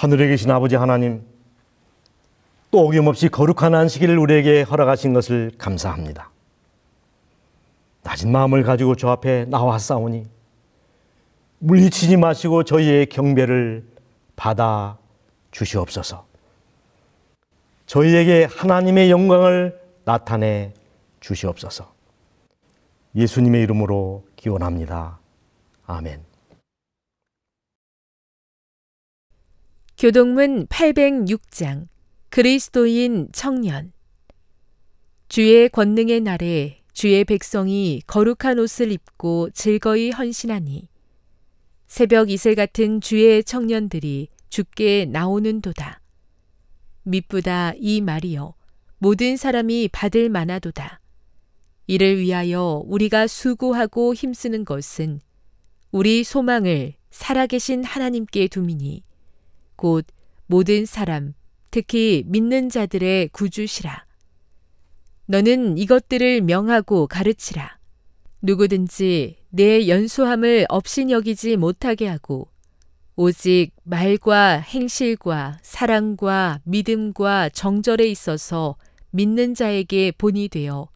하늘에 계신 아버지 하나님, 또 어김없이 거룩한 안식일을 우리에게 허락하신 것을 감사합니다. 낮은 마음을 가지고 주 앞에 나왔사오니 물리치지 마시고 저희의 경배를 받아 주시옵소서. 저희에게 하나님의 영광을 나타내 주시옵소서. 예수님의 이름으로 기원합니다. 아멘. 교동문 806장 그리스도인 청년. 주의 권능의 날에 주의 백성이 거룩한 옷을 입고 즐거이 헌신하니 새벽 이슬 같은 주의 청년들이 주께 나오는도다. 미쁘다 이 말이여 모든 사람이 받을 만하도다. 이를 위하여 우리가 수고하고 힘쓰는 것은 우리 소망을 살아계신 하나님께 두미니 곧 모든 사람 특히 믿는 자들의 구주시라. 너는 이것들을 명하고 가르치라. 누구든지 내 연소함을 업신여기지 못하게 하고 오직 말과 행실과 사랑과 믿음과 정절에 있어서 믿는 자에게 본이 되어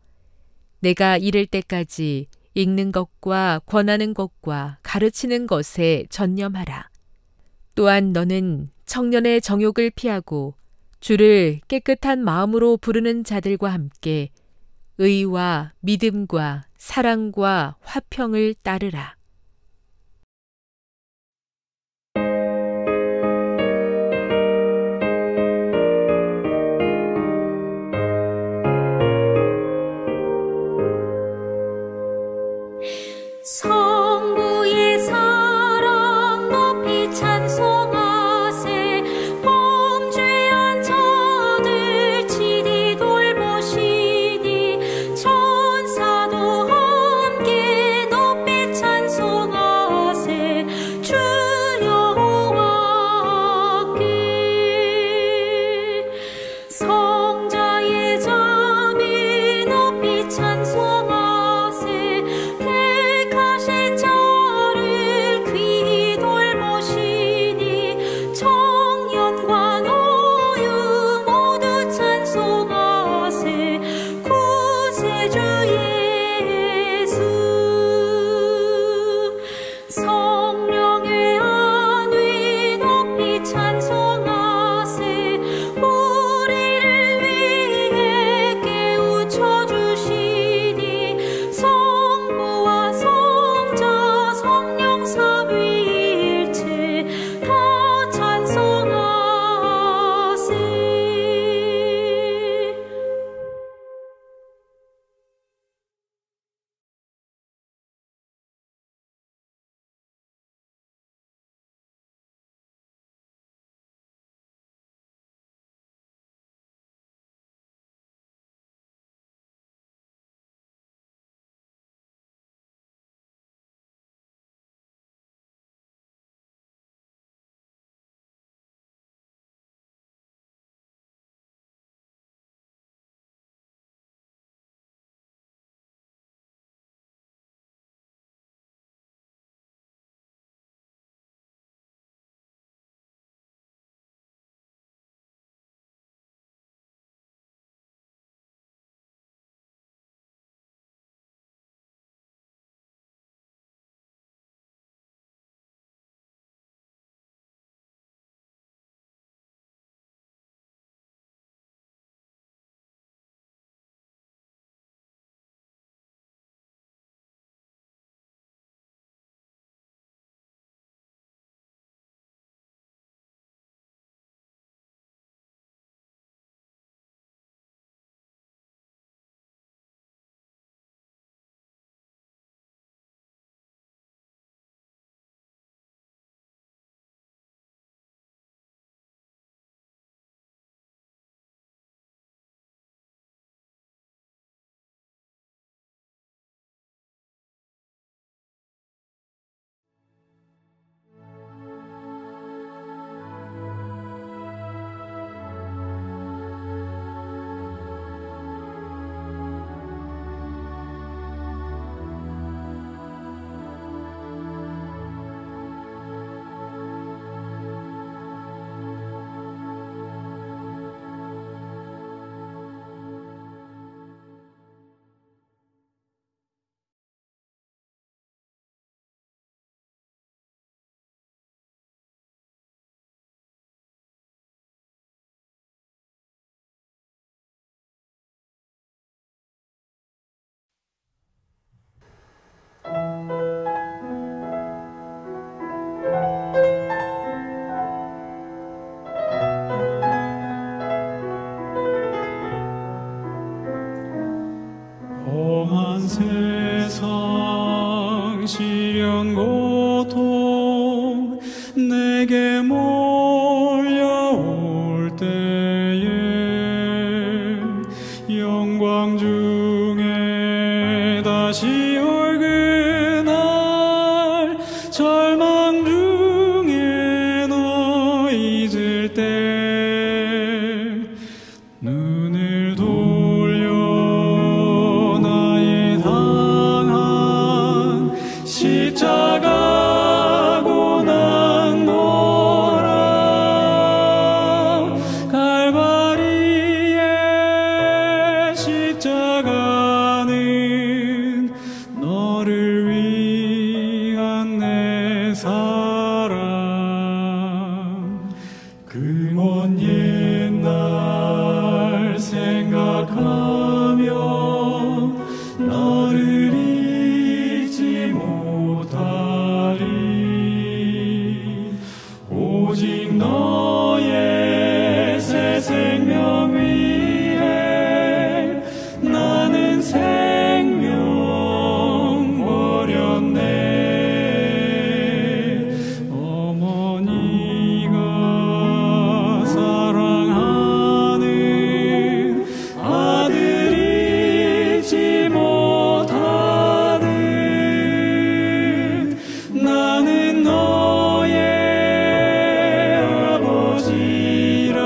내가 이를 때까지 읽는 것과 권하는 것과 가르치는 것에 전념하라. 또한 너는 청년의 정욕을 피하고 주를 깨끗한 마음으로 부르는 자들과 함께 의와 믿음과 사랑과 화평을 따르라. 성부의 사랑 높이 찬송하세. 범죄한 자들 지리 돌보시니 천사도 함께 높이 찬송하세. 먼 옛날 생각하며 너를 잊지 못하리. 오직 너의 새 생명 위에 나는 생명 버렸네. 어머니가 사랑하는 아들 잊지 못하는 나는 너의 아버지라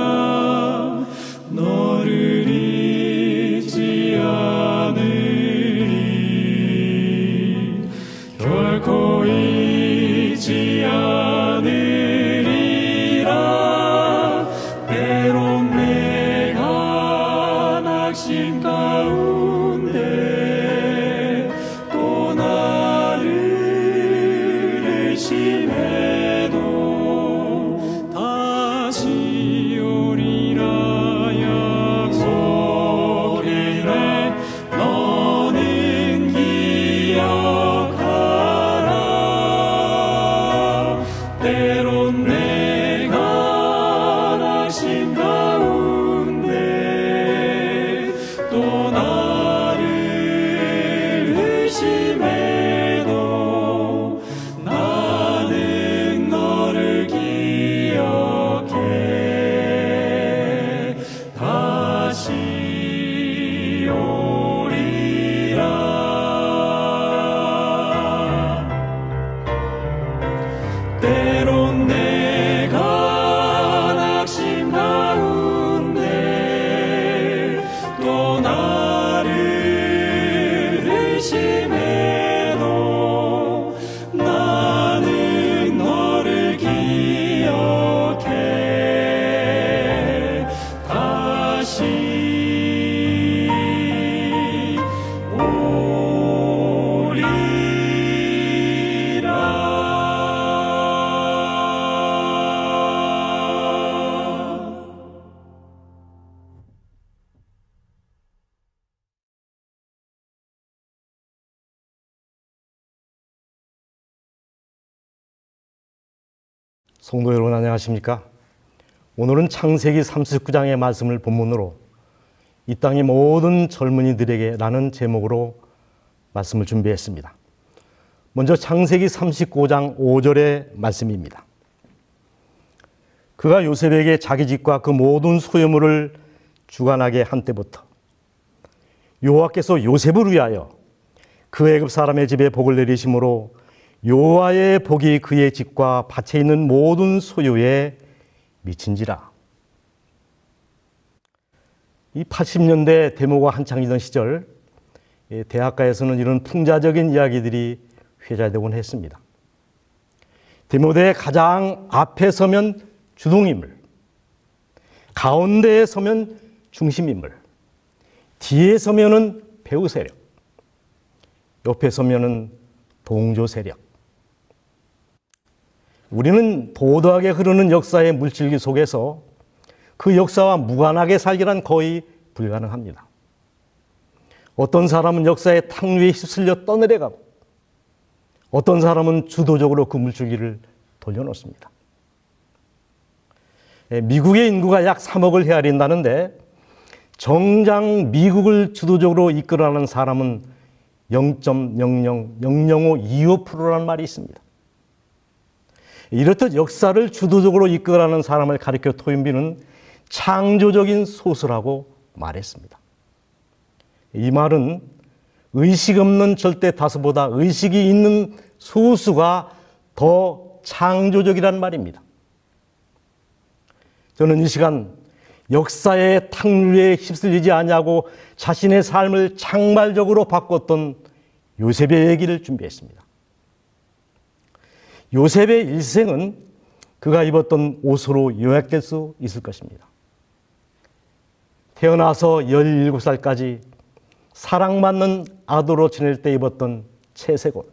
너를 잊지 않으리. 결코 잊지 않으리라. 때론 내가 낙심 가운데 또 나를 의심해도 다시 오리라 약속했네. 너는 기억하라. 때론 내가 낙심 가운데 또 나를 의심해도 나는 너를 기억해 다시 오리라. 때론 내가 낙심 가운데 또 나를 의심해도 나는 너를 기억해 다시 오리라. 성도 여러분 안녕하십니까? 오늘은 창세기 39장의 말씀을 본문으로 이 땅의 모든 젊은이들에게 라는 제목으로 말씀을 준비했습니다. 먼저 창세기 39장 5절의 말씀입니다. 그가 요셉에게 자기 집과 그 모든 소유물을 주관하게 한 때부터 여호와께서 요셉을 위하여 그 애굽 사람의 집에 복을 내리심으로 여호와의 복이 그의 집과 밭에 있는 모든 소유에 미친지라. 이 80년대 데모가 한창이던 시절 대학가에서는 이런 풍자적인 이야기들이 회자되곤 했습니다. 데모대의 가장 앞에 서면 주동인물, 가운데에 서면 중심인물, 뒤에 서면은 배후 세력, 옆에 서면은 동조 세력. 우리는 도도하게 흐르는 역사의 물질기 속에서 그 역사와 무관하게 살기란 거의 불가능합니다. 어떤 사람은 역사의 탕류에 휩쓸려 떠내려가고 어떤 사람은 주도적으로 그 물줄기를 돌려놓습니다. 미국의 인구가 약 3억을 헤아린다는데 정작 미국을 주도적으로 이끌어가는 사람은 0.0000525%라는 말이 있습니다. 이렇듯 역사를 주도적으로 이끌어가는 사람을 가리켜 토인비는 창조적인 소수라고 말했습니다. 이 말은 의식 없는 절대 다수보다 의식이 있는 소수가 더 창조적이란 말입니다. 저는 이 시간 역사의 탕류에 휩쓸리지 아니하고 자신의 삶을 창발적으로 바꿨던 요셉의 얘기를 준비했습니다. 요셉의 일생은 그가 입었던 옷으로 요약될 수 있을 것입니다. 태어나서 17살까지 사랑받는 아들로 지낼 때 입었던 채색 옷,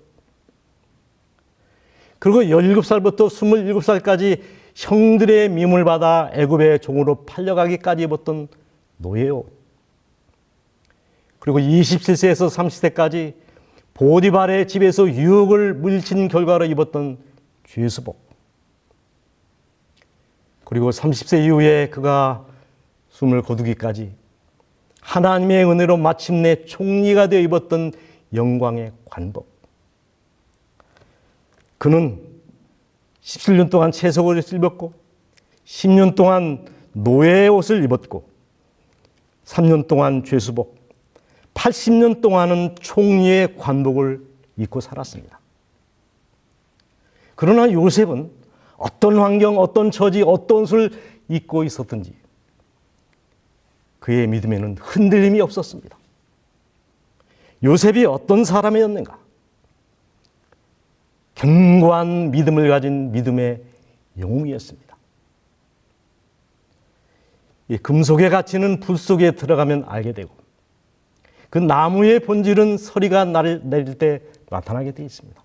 그리고 17살부터 27살까지 형들의 미움을 받아 애굽의 종으로 팔려가기까지 입었던 노예 옷. 그리고 27세에서 30세까지 보디발의 집에서 유혹을 물리친 결과로 입었던 죄수복. 그리고 30세 이후에 그가 숨을 거두기까지 하나님의 은혜로 마침내 총리가 되어 입었던 영광의 관복. 그는 17년 동안 채석을 입었고 10년 동안 노예의 옷을 입었고 3년 동안 죄수복, 80년 동안은 총리의 관복을 입고 살았습니다. 그러나 요셉은 어떤 환경, 어떤 처지, 어떤 옷을 입고 있었든지 그의 믿음에는 흔들림이 없었습니다. 요셉이 어떤 사람이었는가? 견고한 믿음을 가진 믿음의 영웅이었습니다. 이 금속의 가치는 불 속에 들어가면 알게 되고 그 나무의 본질은 서리가 내릴 때 나타나게 되어 있습니다.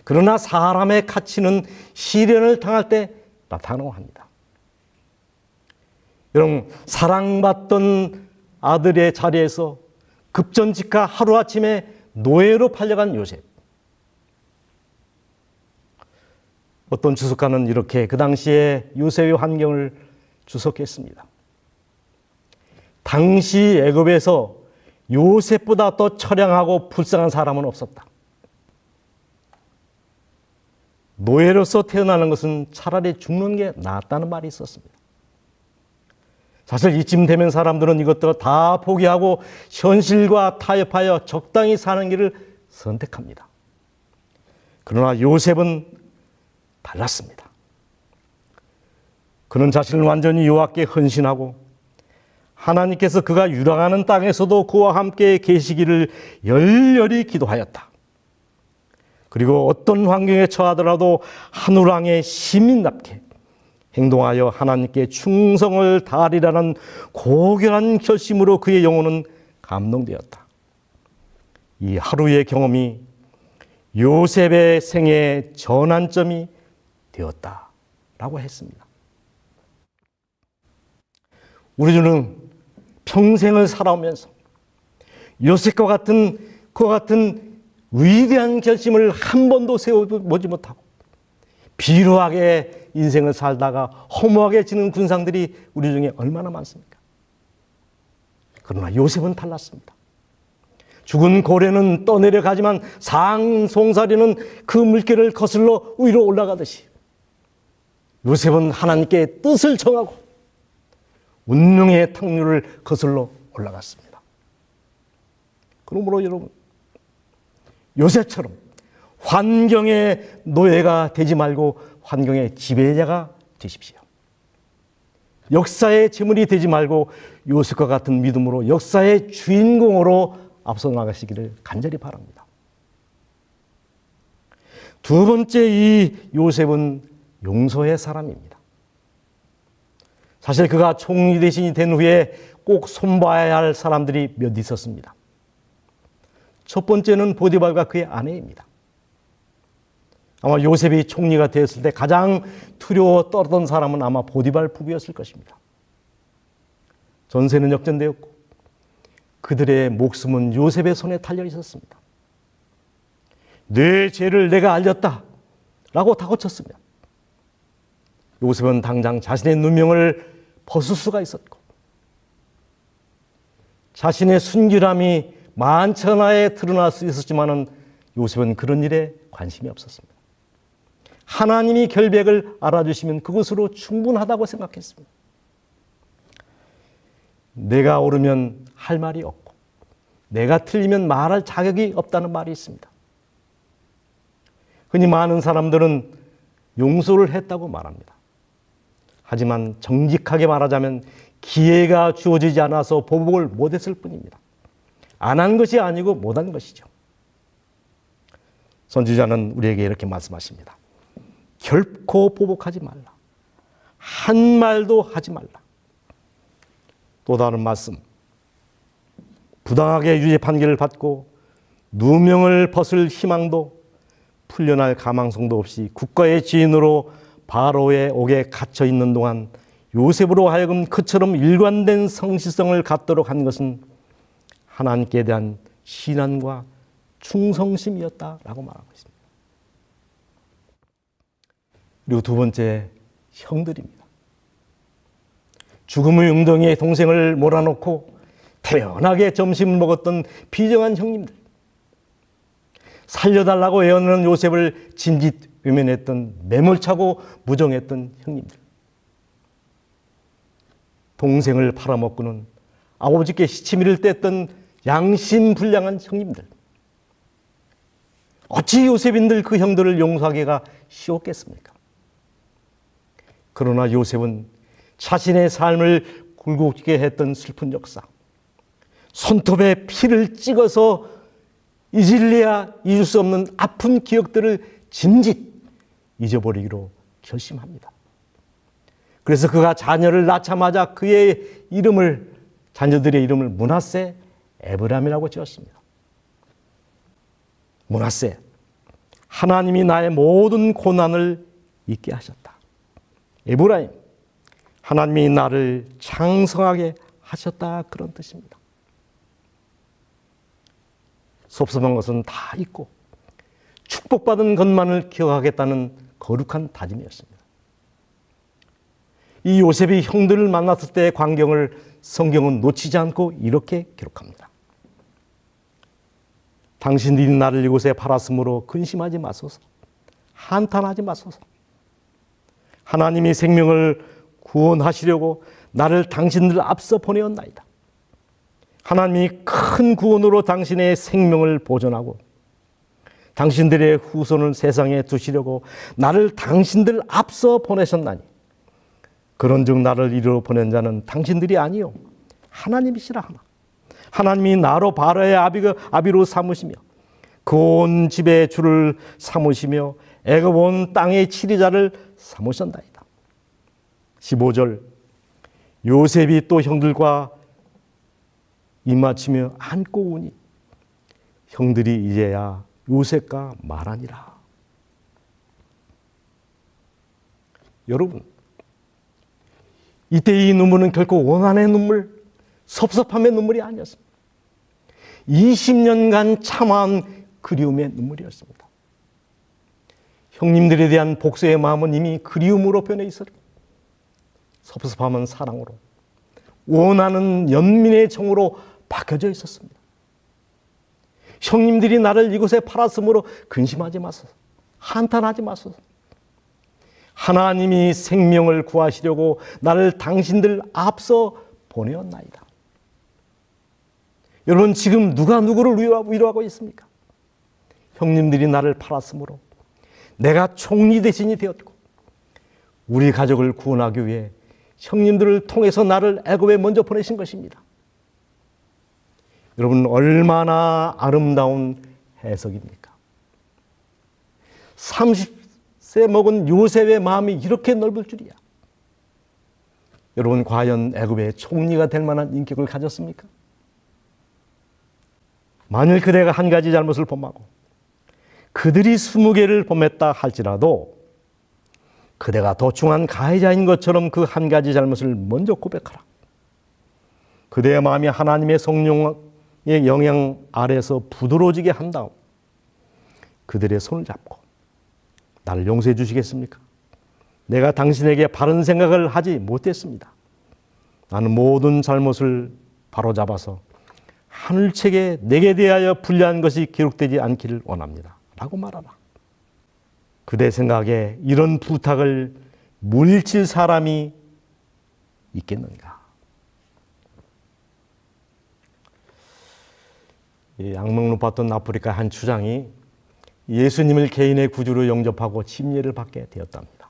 그러나 사람의 가치는 시련을 당할 때 나타나고 합니다. 여러분, 사랑받던 아들의 자리에서 급전직하 하루아침에 노예로 팔려간 요셉. 어떤 주석가는 이렇게 그 당시에 요셉의 환경을 주석했습니다. 당시 애굽에서 요셉보다 더 처량하고 불쌍한 사람은 없었다. 노예로서 태어나는 것은 차라리 죽는 게 낫다는 말이 있었습니다. 사실 이쯤 되면 사람들은 이것들을 다 포기하고 현실과 타협하여 적당히 사는 길을 선택합니다. 그러나 요셉은 달랐습니다. 그는 자신을 완전히 여호와께 헌신하고 하나님께서 그가 유랑하는 땅에서도 그와 함께 계시기를 열렬히 기도하였다. 그리고 어떤 환경에 처하더라도 한우랑의 시민답게 행동하여 하나님께 충성을 다하리라는 고결한 결심으로 그의 영혼은 감동되었다. 이 하루의 경험이 요셉의 생애의 전환점이 되었다라고 했습니다. 우리 주는 평생을 살아오면서 요셉과 같은 그와 같은 위대한 결심을 한 번도 세워보지 못하고 비루하게 인생을 살다가 허무하게 지는 군상들이 우리 중에 얼마나 많습니까? 그러나 요셉은 달랐습니다. 죽은 고래는 떠내려가지만 상송사리는 그 물결을 거슬러 위로 올라가듯이 요셉은 하나님께 뜻을 정하고 운명의 탁류를 거슬러 올라갔습니다. 그러므로 여러분, 요셉처럼 환경의 노예가 되지 말고 환경의 지배자가 되십시오. 역사의 재물이 되지 말고 요셉과 같은 믿음으로 역사의 주인공으로 앞서 나가시기를 간절히 바랍니다. 두 번째, 이 요셉은 용서의 사람입니다. 사실 그가 총리 대신이 된 후에 꼭 손봐야 할 사람들이 몇 있었습니다. 첫 번째는 보디발과 그의 아내입니다. 아마 요셉이 총리가 되었을 때 가장 두려워 떨었던 사람은 아마 보디발 부부였을 것입니다. 전세는 역전되었고 그들의 목숨은 요셉의 손에 달려 있었습니다. 내 죄를 내가 알렸다 라고 다그쳤으면 요셉은 당장 자신의 누명을 벗을 수가 있었고 자신의 순결함이 만천하에 드러날 수 있었지만 요셉은 그런 일에 관심이 없었습니다. 하나님이 결백을 알아주시면 그것으로 충분하다고 생각했습니다. 내가 옳으면 할 말이 없고 내가 틀리면 말할 자격이 없다는 말이 있습니다. 흔히 많은 사람들은 용서를 했다고 말합니다. 하지만 정직하게 말하자면 기회가 주어지지 않아서 보복을 못했을 뿐입니다. 안 한 것이 아니고 못한 것이죠. 선지자는 우리에게 이렇게 말씀하십니다. 결코 보복하지 말라. 한 말도 하지 말라. 또 다른 말씀. 부당하게 유죄 판결을 받고 누명을 벗을 희망도 풀려날 가망성도 없이 국가의 지인으로 바로의 옥에 갇혀 있는 동안 요셉으로 하여금 그처럼 일관된 성실성을 갖도록 한 것은 하나님께 대한 신앙과 충성심이었다라고 말하고 있습니다. 그리고 두 번째, 형들입니다. 죽음의 웅덩이에 동생을 몰아넣고 태연하게 점심을 먹었던 비정한 형님들, 살려달라고 애원하는 요셉을 진짓 외면했던 매몰차고 무정했던 형님들, 동생을 팔아먹고는 아버지께 시치미를 뗐던 양심불량한 형님들, 어찌 요셉인들 그 형들을 용서하기가 쉬웠겠습니까? 그러나 요셉은 자신의 삶을 굴곡지게 했던 슬픈 역사, 손톱에 피를 찍어서 잊을래야 잊을 수 없는 아픈 기억들을 짐짓 잊어버리기로 결심합니다. 그래서 그가 자녀를 낳자마자 그의 이름을, 자녀들의 이름을 므낫세 에브라임이라고 지었습니다. 므낫세, 하나님이 나의 모든 고난을 잊게 하셨다. 에브라임, 하나님이 나를 장성하게 하셨다, 그런 뜻입니다. 섭섭한 것은 다 잊고 축복받은 것만을 기억하겠다는 거룩한 다짐이었습니다. 이 요셉이 형들을 만났을 때의 광경을 성경은 놓치지 않고 이렇게 기록합니다. 당신들이 나를 이곳에 팔았으므로 근심하지 마소서, 한탄하지 마소서. 하나님이 생명을 구원하시려고 나를 당신들 앞서 보내었나이다. 하나님이 큰 구원으로 당신의 생명을 보존하고 당신들의 후손을 세상에 두시려고 나를 당신들 앞서 보내셨나니 그런즉 나를 이리로 보낸 자는 당신들이 아니요 하나님이시라 하나. 하나님이 나로 바로의 아비로 삼으시며 그 온 집의 주를 삼으시며 애굽 온 땅의 치리자를 삼으셨나이다. 15절, 요셉이 또 형들과 입맞추며 안고 오니 형들이 이제야 요셉과 말하니라. 여러분, 이때 이 눈물은 결코 원한의 눈물, 섭섭함의 눈물이 아니었습니다. 20년간 참아온 그리움의 눈물이었습니다. 형님들에 대한 복수의 마음은 이미 그리움으로 변해 있었고 섭섭함은 사랑으로, 원하는 연민의 정으로 바뀌어져 있었습니다. 형님들이 나를 이곳에 팔았으므로 근심하지 마소서, 한탄하지 마소서. 하나님이 생명을 구하시려고 나를 당신들 앞서 보내었나이다. 여러분, 지금 누가 누구를 위로하고 있습니까? 형님들이 나를 팔았으므로 내가 총리 대신이 되었고 우리 가족을 구원하기 위해 형님들을 통해서 나를 애굽에 먼저 보내신 것입니다. 여러분, 얼마나 아름다운 해석입니까? 30세 먹은 요셉의 마음이 이렇게 넓을 줄이야. 여러분, 과연 애굽의 총리가 될 만한 인격을 가졌습니까? 만일 그대가 한 가지 잘못을 범하고 그들이 20개를 범했다 할지라도 그대가 도중한 가해자인 것처럼 그 한 가지 잘못을 먼저 고백하라. 그대의 마음이 하나님의 성령의 영향 아래서 부드러워지게 한 다음 그들의 손을 잡고 나를 용서해 주시겠습니까? 내가 당신에게 바른 생각을 하지 못했습니다. 나는 모든 잘못을 바로잡아서 하늘책에 내게 대하여 불리한 것이 기록되지 않기를 원합니다. 라고 말하라. 그대 생각에 이런 부탁을 물리칠 사람이 있겠는가? 악몽 높았던 아프리카 한 추장이 예수님을 개인의 구주로 영접하고 침례를 받게 되었답니다.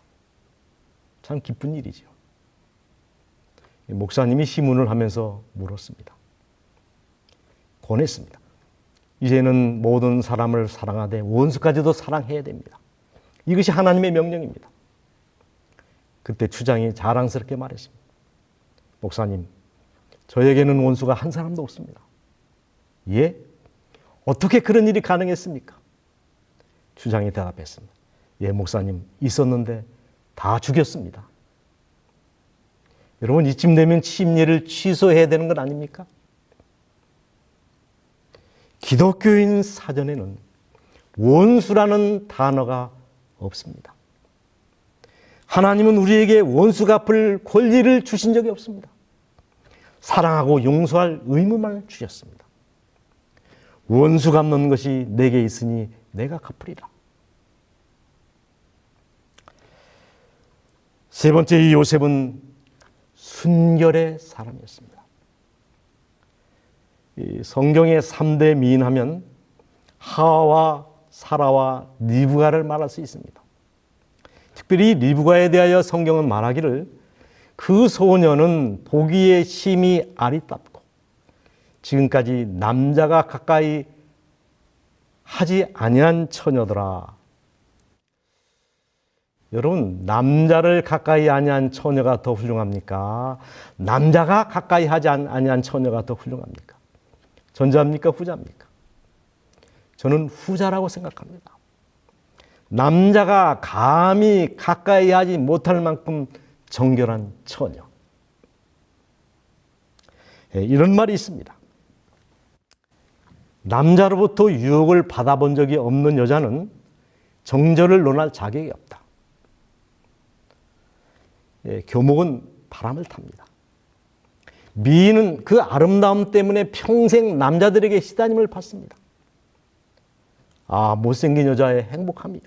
참 기쁜 일이죠. 목사님이 시문을 하면서 물었습니다. 권했습니다. 이제는 모든 사람을 사랑하되 원수까지도 사랑해야 됩니다. 이것이 하나님의 명령입니다. 그때 추장이 자랑스럽게 말했습니다. 목사님, 저에게는 원수가 한 사람도 없습니다. 예? 어떻게 그런 일이 가능했습니까? 추장이 대답했습니다. 예, 목사님, 있었는데 다 죽였습니다. 여러분, 이쯤 되면 침례를 취소해야 되는 건 아닙니까? 기독교인 사전에는 원수라는 단어가 없습니다. 하나님은 우리에게 원수 갚을 권리를 주신 적이 없습니다. 사랑하고 용서할 의무만 주셨습니다. 원수 갚는 것이 내게 있으니 내가 갚으리라. 세 번째, 이 요셉은 순결의 사람이었습니다. 이 성경의 3대 미인하면 하와와 사라와 리브가를 말할 수 있습니다. 특별히 리브가에 대하여 성경은 말하기를 그 소녀는 보기에 심히 아리따고 지금까지 남자가 가까이 하지 아니한 처녀더라. 여러분, 남자를 가까이 아니한 처녀가 더 훌륭합니까? 남자가 가까이 하지 아니한 처녀가 더 훌륭합니까? 전자입니까? 후자입니까? 저는 후자라고 생각합니다. 남자가 감히 가까이 하지 못할 만큼 정결한 처녀. 이런 말이 있습니다. 남자로부터 유혹을 받아본 적이 없는 여자는 정절을 논할 자격이 없다. 교목은 바람을 탑니다. 미인은 그 아름다움 때문에 평생 남자들에게 시다림을 받습니다. 아, 못생긴 여자의 행복함이요.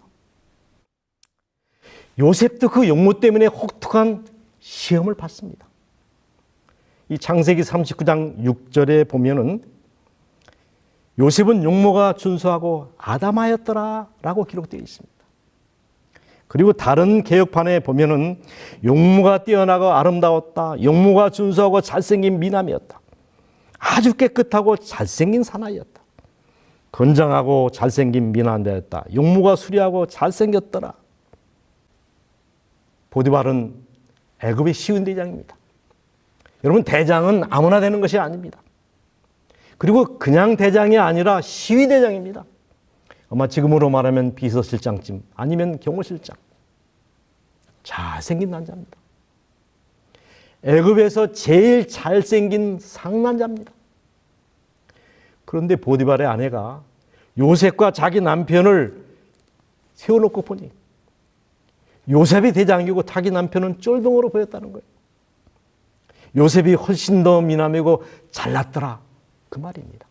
요셉도 그 용모 때문에 혹독한 시험을 받습니다. 이 창세기 39장 6절에 보면은 요셉은 용모가 준수하고 아담하였더라 라고 기록되어 있습니다. 그리고 다른 개혁판에 보면은 용모가 뛰어나고 아름다웠다. 용모가 준수하고 잘생긴 미남이었다. 아주 깨끗하고 잘생긴 사나이였다. 건장하고 잘생긴 미남자였다. 용모가 수려하고 잘생겼더라. 보디발은 애굽의 쉬운 대장입니다. 여러분, 대장은 아무나 되는 것이 아닙니다. 그리고 그냥 대장이 아니라 시위 대장입니다. 아마 지금으로 말하면 비서실장쯤 아니면 경호실장. 잘생긴 남자입니다. 애굽에서 제일 잘생긴 상남자입니다. 그런데 보디발의 아내가 요셉과 자기 남편을 세워놓고 보니 요셉이 대장이고 자기 남편은 쫄병으로 보였다는 거예요. 요셉이 훨씬 더 미남이고 잘났더라, 그 말입니다.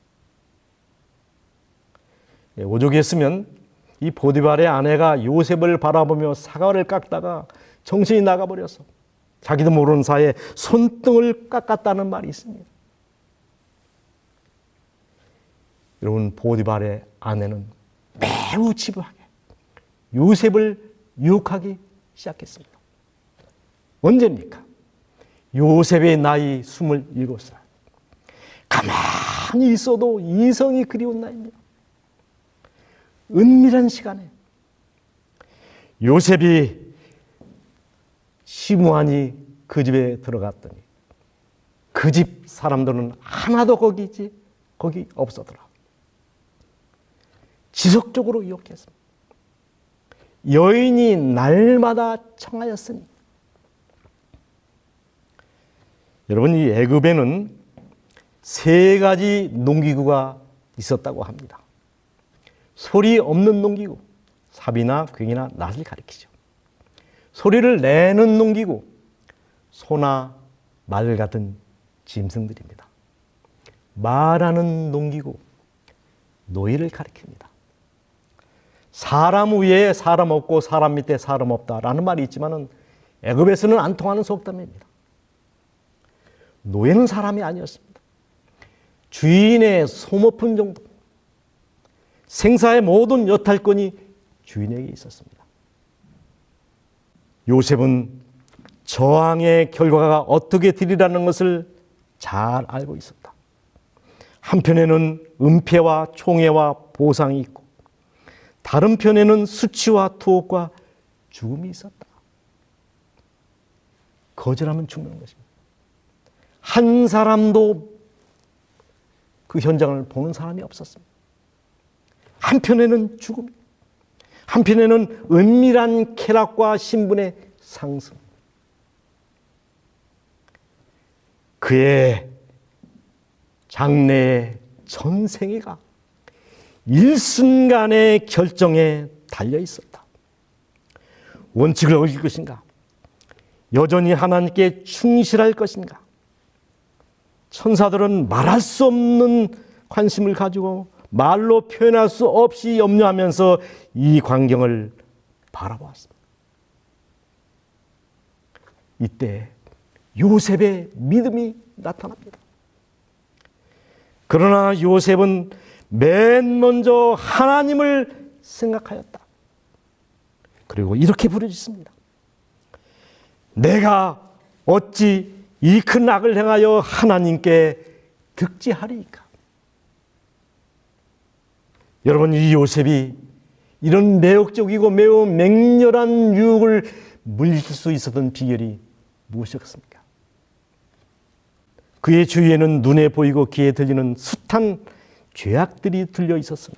오죽했으면 이 보디발의 아내가 요셉을 바라보며 사과를 깎다가 정신이 나가버려서 자기도 모르는 사이에 손등을 깎았다는 말이 있습니다. 여러분, 보디발의 아내는 매우 집요하게 요셉을 유혹하기 시작했습니다. 언제입니까? 요셉의 나이 27살. 가만히 있어도 이성이 그리운 나이입니다. 은밀한 시간에 요셉이 심오하니 그 집에 들어갔더니 그 집 사람들은 하나도 거기 없었더라. 지속적으로 유혹했습니다. 여인이 날마다 청하였으니. 여러분, 이 애굽에는 3가지 농기구가 있었다고 합니다. 소리 없는 농기구, 삽이나 괭이나 낫을 가리키죠. 소리를 내는 농기구, 소나 말 같은 짐승들입니다. 말하는 농기구, 노예를 가리킵니다. 사람 위에 사람 없고 사람 밑에 사람 없다라는 말이 있지만은 애굽에서는 안 통하는 속담입니다. 노예는 사람이 아니었습니다. 주인의 소모품 정도. 생사의 모든 여탈권이 주인에게 있었습니다. 요셉은 저항의 결과가 어떻게 되리라는 것을 잘 알고 있었다. 한편에는 은폐와 총애와 보상이 있고 다른 편에는 수치와 투옥과 죽음이 있었다. 거절하면 죽는 것입니다. 한 사람도 그 현장을 보는 사람이 없었습니다. 한편에는 죽음, 한편에는 은밀한 쾌락과 신분의 상승. 그의 장래의 전생애가 일순간의 결정에 달려 있었다. 원칙을 어길 것인가? 여전히 하나님께 충실할 것인가? 천사들은 말할 수 없는 관심을 가지고 말로 표현할 수 없이 염려하면서 이 광경을 바라보았습니다. 이때 요셉의 믿음이 나타납니다. 그러나 요셉은 맨 먼저 하나님을 생각하였다. 그리고 이렇게 부르짖습니다. 내가 어찌 이 큰 악을 행하여 하나님께 득지하리이까? 여러분, 이 요셉이 이런 매혹적이고 매우 맹렬한 유혹을 물리칠 수 있었던 비결이 무엇이었습니까? 그의 주위에는 눈에 보이고 귀에 들리는 숱한 죄악들이 들려 있었으나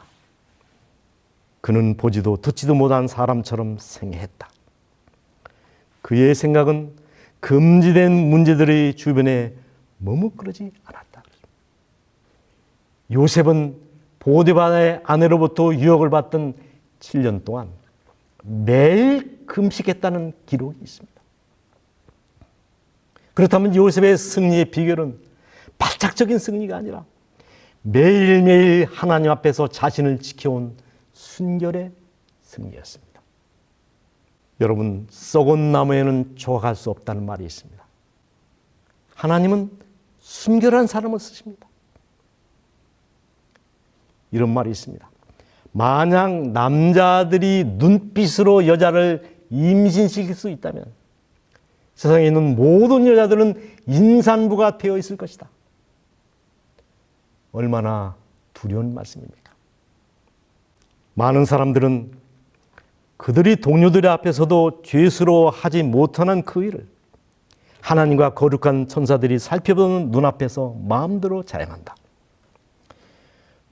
그는 보지도 듣지도 못한 사람처럼 생애했다. 그의 생각은 금지된 문제들의 주변에 머뭇거리지 않았다. 요셉은 보디발의 아내로부터 유혹을 받던 7년 동안 매일 금식했다는 기록이 있습니다. 그렇다면 요셉의 승리의 비결은 발작적인 승리가 아니라 매일매일 하나님 앞에서 자신을 지켜온 순결의 승리였습니다. 여러분, 썩은 나무에는 조각할 수 없다는 말이 있습니다. 하나님은 순결한 사람을 쓰십니다. 이런 말이 있습니다. 만약 남자들이 눈빛으로 여자를 임신시킬 수 있다면 세상에 있는 모든 여자들은 임산부가 되어 있을 것이다. 얼마나 두려운 말씀입니까? 많은 사람들은 그들이 동료들 앞에서도 죄스러워하지 못하는 그 일을 하나님과 거룩한 천사들이 살펴보는 눈앞에서 마음대로 자행한다.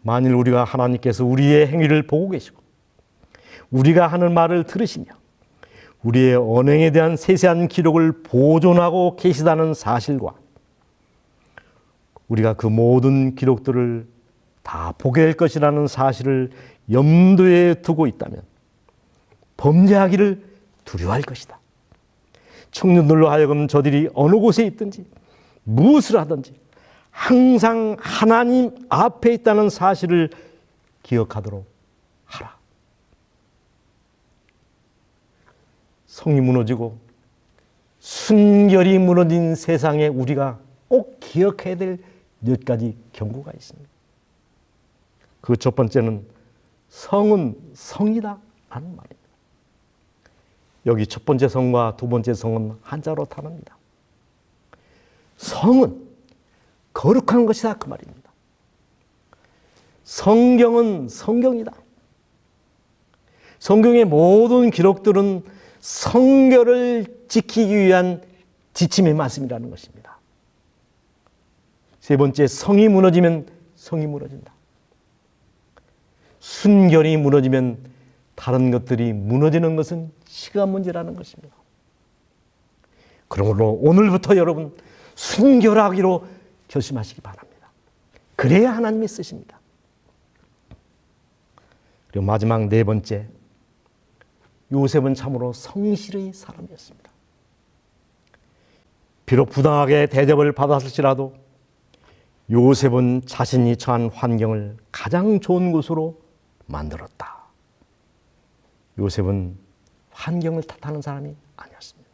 만일 우리가 하나님께서 우리의 행위를 보고 계시고 우리가 하는 말을 들으시며 우리의 언행에 대한 세세한 기록을 보존하고 계시다는 사실과 우리가 그 모든 기록들을 다 보게 될 것이라는 사실을 염두에 두고 있다면 범죄하기를 두려워할 것이다. 청년들로 하여금 저들이 어느 곳에 있든지 무엇을 하든지 항상 하나님 앞에 있다는 사실을 기억하도록 하라. 성이 무너지고 순결이 무너진 세상에 우리가 꼭 기억해야 될 몇 가지 경고가 있습니다. 그 첫 번째는 성은 성이다 하는 말입니다. 여기 첫 번째 성과 두 번째 성은 한자로 다릅니다. 성은 거룩한 것이다 그 말입니다. 성경은 성경이다. 성경의 모든 기록들은 성결을 지키기 위한 지침의 말씀이라는 것입니다. 세 번째, 성이 무너지면 성이 무너진다. 순결이 무너지면 다른 것들이 무너지는 것은 시간 문제라는 것입니다. 그러므로 오늘부터 여러분 순결하기로 결심하시기 바랍니다. 그래야 하나님이 쓰십니다. 그리고 마지막 네 번째, 요셉은 참으로 성실의 사람이었습니다. 비록 부당하게 대접을 받았을지라도 요셉은 자신이 처한 환경을 가장 좋은 곳으로 만들었다. 요셉은 환경을 탓하는 사람이 아니었습니다.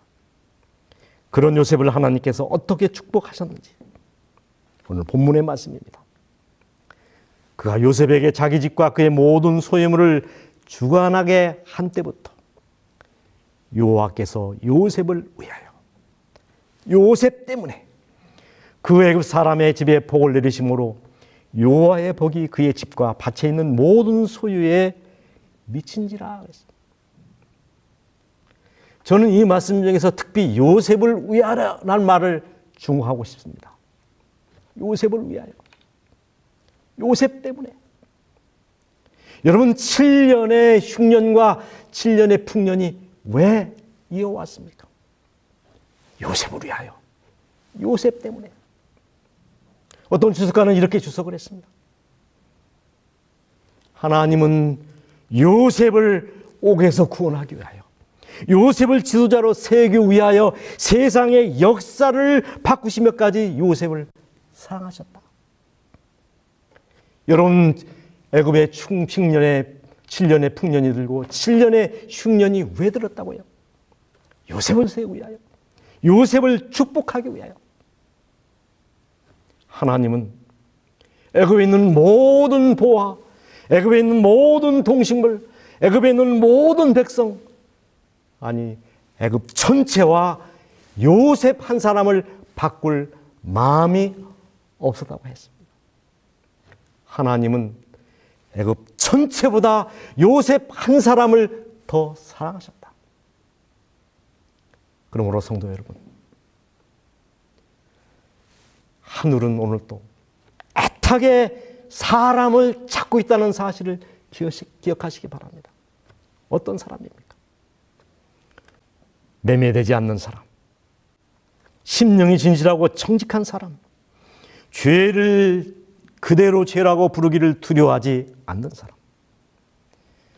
그런 요셉을 하나님께서 어떻게 축복하셨는지 오늘 본문의 말씀입니다. 그가 요셉에게 자기 집과 그의 모든 소유물을 주관하게 한 때부터 여호와께서 요셉을 위하여 요셉 때문에 그 애굽 사람의 집에 복을 내리심으로 여호와의 복이 그의 집과 밭에 있는 모든 소유에 미친지라 그랬습니다. 저는 이 말씀 중에서 특히 요셉을 위하여라는 말을 중화하고 싶습니다. 요셉을 위하여. 요셉 때문에. 여러분 7년의 흉년과 7년의 풍년이 왜 이어왔습니까? 요셉을 위하여. 요셉 때문에. 어떤 주석가는 이렇게 주석을 했습니다. 하나님은 요셉을 옥에서 구원하기 위하여, 요셉을 지도자로 세우기 위하여 세상의 역사를 바꾸시며까지 요셉을 사랑하셨다. 여러분, 애굽의 7년의 풍년이 들고 7년의 흉년이 왜 들었다고요? 요셉을 세우기 위하여, 요셉을 축복하기 위하여. 하나님은 애굽에 있는 모든 보화, 애굽에 있는 모든 동식물, 애굽에 있는 모든 백성, 아니 애굽 전체와 요셉 한 사람을 바꿀 마음이 없었다고 했습니다. 하나님은 애굽 전체보다 요셉 한 사람을 더 사랑하셨다. 그러므로 성도 여러분, 하늘은 오늘 또 애타게 사람을 찾고 있다는 사실을 기억하시기 바랍니다. 어떤 사람입니까? 매매되지 않는 사람, 심령이 진실하고 정직한 사람, 죄를 그대로 죄라고 부르기를 두려워하지 않는 사람,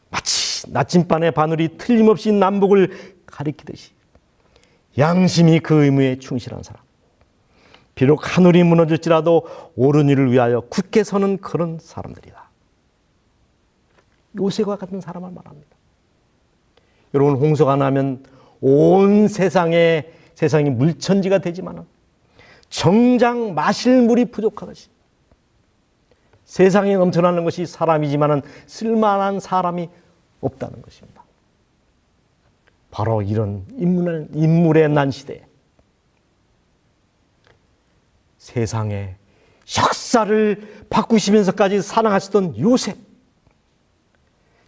마치 나침반의 바늘이 틀림없이 남북을 가리키듯이 양심이 그 의무에 충실한 사람, 비록 하늘이 무너질지라도 옳은 일을 위하여 굳게 서는 그런 사람들이다. 요셉과 같은 사람을 말합니다. 여러분, 홍수가 나면 온 세상이 물천지가 되지만 정작 마실 물이 부족하듯이 세상에 넘쳐나는 것이 사람이지만 쓸만한 사람이 없다는 것입니다. 바로 이런 인물의 난 시대에 세상의 역사를 바꾸시면서까지 사랑하시던 요셉,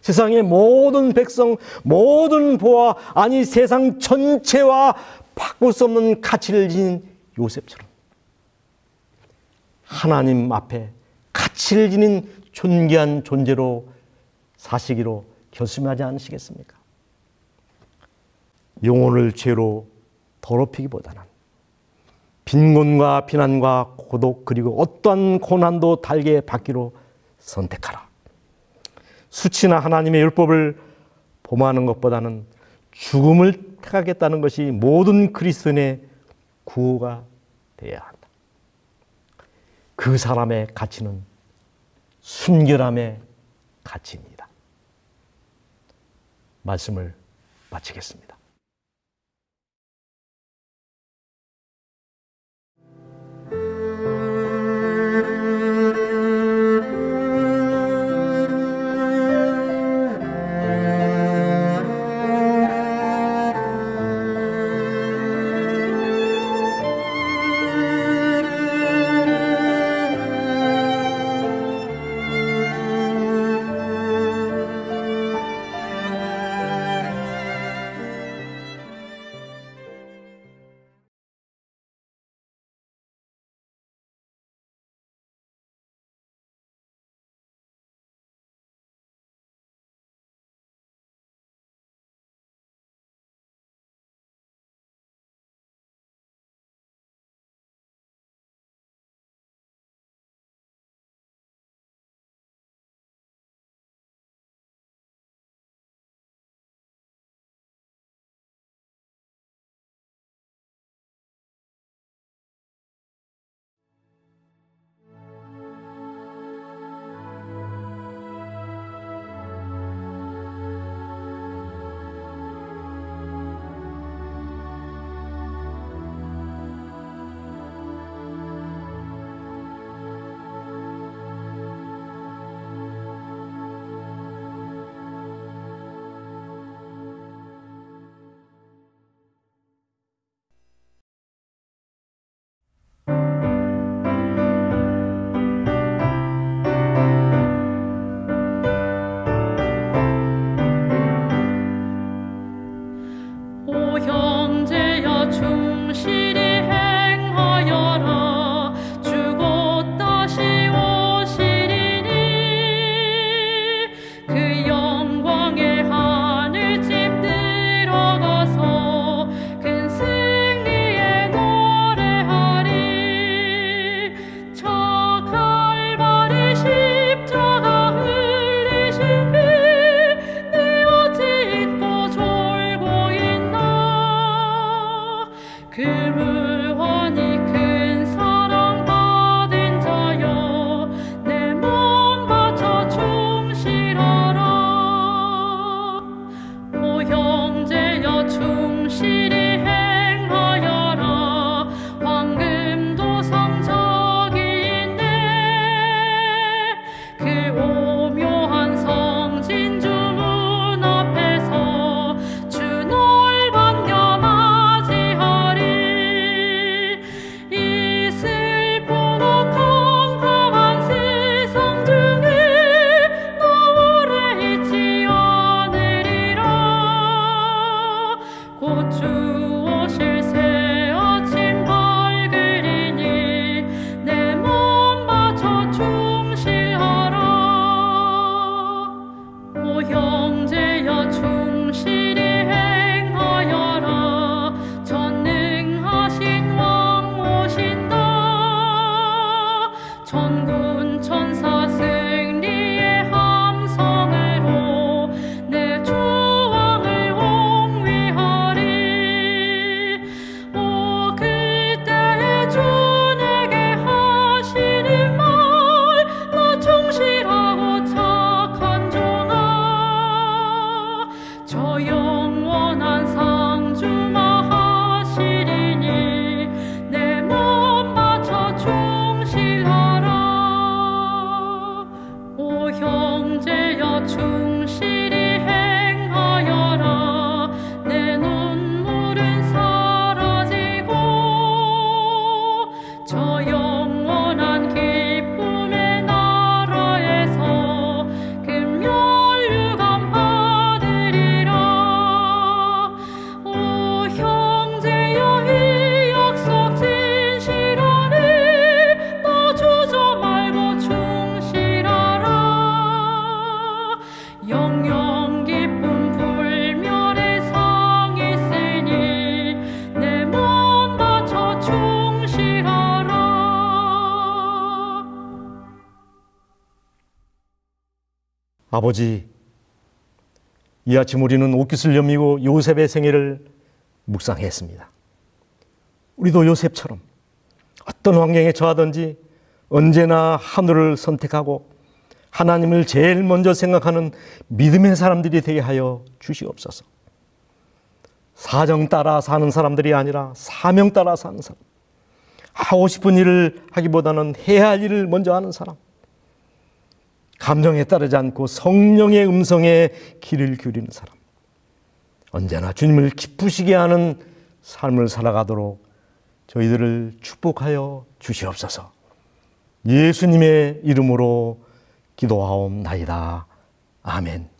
세상의 모든 백성, 모든 보아, 아니 세상 전체와 바꿀 수 없는 가치를 지닌 요셉처럼 하나님 앞에 가치를 지닌 존귀한 존재로 사시기로 결심하지 않으시겠습니까? 영혼을 죄로 더럽히기보다는 빈곤과 비난과 고독 그리고 어떠한 고난도 달게 받기로 선택하라. 수치나 하나님의 율법을 범하는 것보다는 죽음을 택하겠다는 것이 모든 그리스도인의 구호가 되어야 한다. 그 사람의 가치는 순결함의 가치입니다. 말씀을 마치겠습니다. 충실히 행하여라. 내 눈물은 사라지고 저 영원한 기쁨의 나라에서 금면류관 받으리라. 오 형제여, 이 약속 진실하니 너 주저 말고 충실하라. 영영 기쁨 불멸의 상 있으니 내 몸 바쳐 충실하라. 아버지, 이 아침 우리는 옷깃을 여미고 요셉의 생애를 묵상했습니다. 우리도 요셉처럼 어떤 환경에 처하든지 언제나 하늘을 선택하고 하나님을 제일 먼저 생각하는 믿음의 사람들이 되게 하여 주시옵소서. 사정 따라 사는 사람들이 아니라 사명 따라 사는 사람, 하고 싶은 일을 하기보다는 해야 할 일을 먼저 하는 사람, 감정에 따르지 않고 성령의 음성에 귀를 기울이는 사람, 언제나 주님을 기쁘시게 하는 삶을 살아가도록 저희들을 축복하여 주시옵소서. 예수님의 이름으로 기도하옵나이다. 아멘.